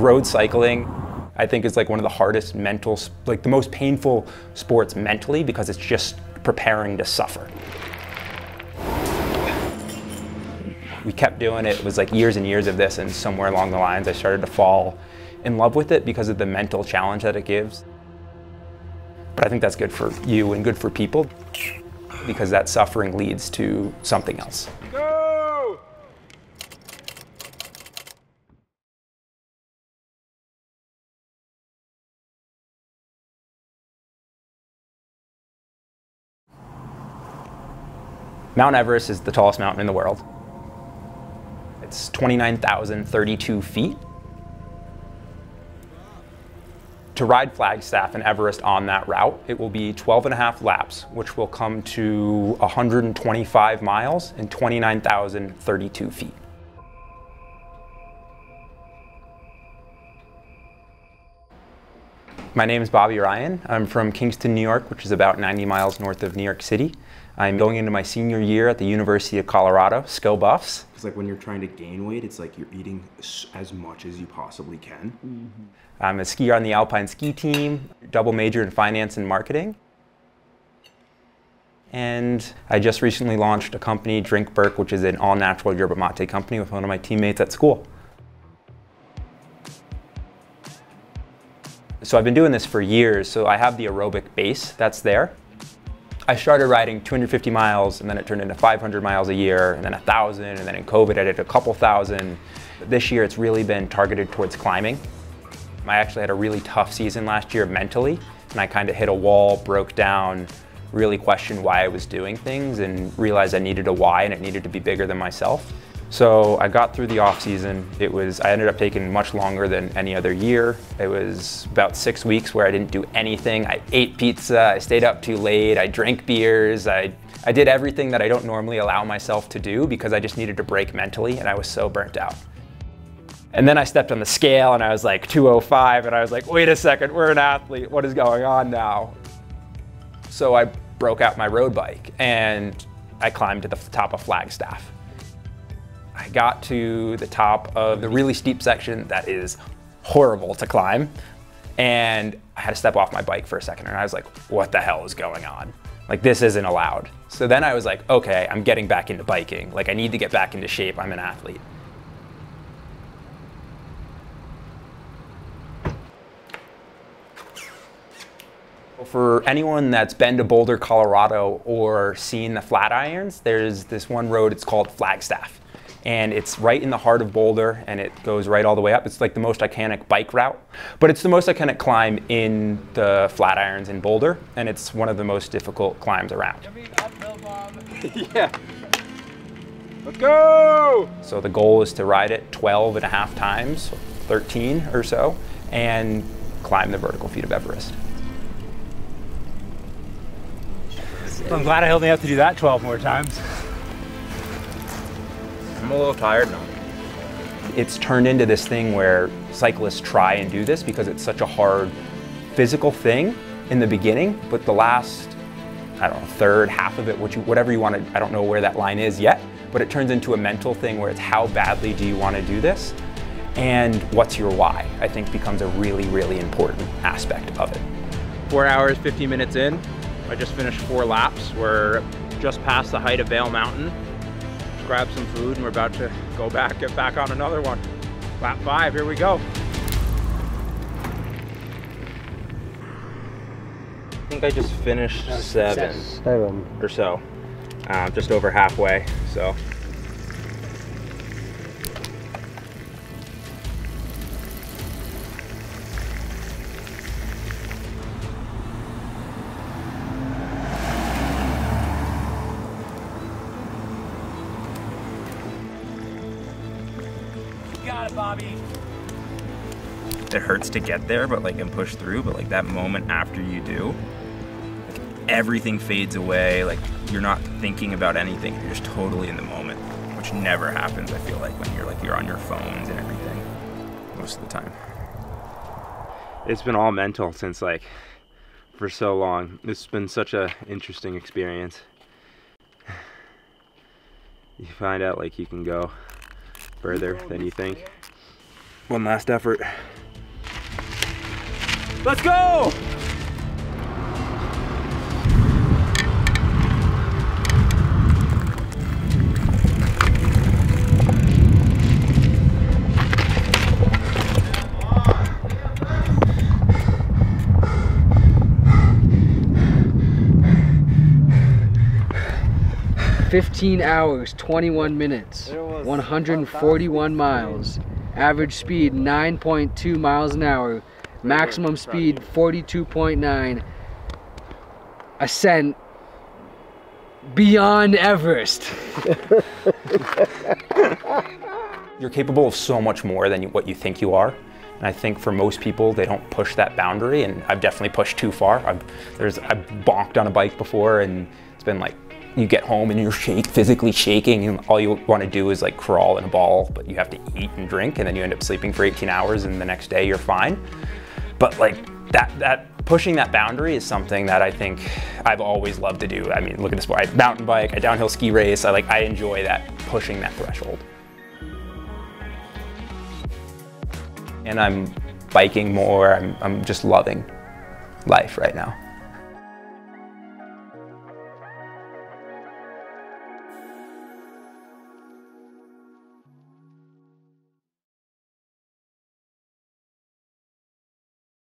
road cycling, I think, is like one of the hardest mental, like the most painful sports mentally, because it's just preparing to suffer. We kept doing it. It was like years and years of this, and somewhere along the lines I started to fall in love with it because of the mental challenge that it gives. But I think that's good for you and good for people, because that suffering leads to something else. Go! Mount Everest is the tallest mountain in the world. It's 29,032 feet. To ride Flagstaff and Everest on that route, it will be 12.5 laps, which will come to 125 miles and 29,032 feet. My name is Bobby Ryan. I'm from Kingston, New York, which is about 90 miles north of New York City. I'm going into my senior year at the University of Colorado, Sco Buffs. It's like when you're trying to gain weight, it's like you're eating as much as you possibly can. Mm-hmm. I'm a skier on the Alpine ski team, double major in finance and marketing. And I just recently launched a company, Drink Burke, which is an all-natural yerba mate company with one of my teammates at school. So I've been doing this for years, so I have the aerobic base that's there. I started riding 250 miles, and then it turned into 500 miles a year, and then 1,000, and then in COVID I did a couple thousand. This year it's really been targeted towards climbing. I actually had a really tough season last year mentally, and I kind of hit a wall, broke down, really questioned why I was doing things, and realized I needed a why, and it needed to be bigger than myself. So I got through the off season. I ended up taking much longer than any other year. It was about 6 weeks where I didn't do anything. I ate pizza, I stayed up too late, I drank beers, I did everything that I don't normally allow myself to do because I just needed to break mentally, and I was so burnt out. And then I stepped on the scale and I was like 205, and I was like, wait a second, we're an athlete, what is going on now? So I broke out my road bike and I climbed to the top of Flagstaff. I got to the top of the really steep section that is horrible to climb, and I had to step off my bike for a second, and I was like, what the hell is going on? Like, this isn't allowed. So then I was like, okay, I'm getting back into biking. Like, I need to get back into shape, I'm an athlete. For anyone that's been to Boulder, Colorado, or seen the Flatirons, there's this one road, it's called Flagstaff. And it's right in the heart of Boulder, and it goes right all the way up. It's like the most iconic bike route, but it's the most iconic climb in the Flatirons in Boulder, and it's one of the most difficult climbs around. Yeah. Let's go! So the goal is to ride it 12.5 times, 13 or so, and climb the vertical feet of Everest. I'm glad I only have to do that 12 more times. I'm a little tired now. It's turned into this thing where cyclists try and do this because it's such a hard physical thing in the beginning, but the last, I don't know, third, half of it, whatever you want to, I don't know where that line is yet, but it turns into a mental thing where it's how badly do you want to do this, and what's your why, I think becomes a really, really important aspect of it. 4 hours, 15 minutes in. I just finished 4 laps. We're just past the height of Vail Mountain. Grab some food, and we're about to get back on another one. Lap 5, here we go. I think I just finished 7 or so, just over halfway, so. Got it, Bobby. It hurts to get there, but like, and push through, but like that moment after you do, like, everything fades away. Like, you're not thinking about anything. You're just totally in the moment, which never happens, I feel like, when you're on your phones and everything most of the time. It's been all mental since for so long. It's been such a interesting experience. You find out you can go further than you think. One last effort. Let's go! "15 hours, 21 minutes, 141 miles, average speed 9.2 miles an hour, maximum speed 42.9, ascent beyond Everest." You're capable of so much more than what you think you are. And I think for most people, they don't push that boundary, and I've definitely pushed too far. I've bonked on a bike before, and it's been like, you get home and you're physically shaking, and all you want to do is like crawl in a ball, but you have to eat and drink, and then you end up sleeping for 18 hours, and the next day you're fine. But like that pushing that boundary is something that I think I've always loved to do. I mean, look at this sport. I mountain bike, I downhill ski race. I enjoy that, pushing that threshold. And I'm biking more. I'm just loving life right now.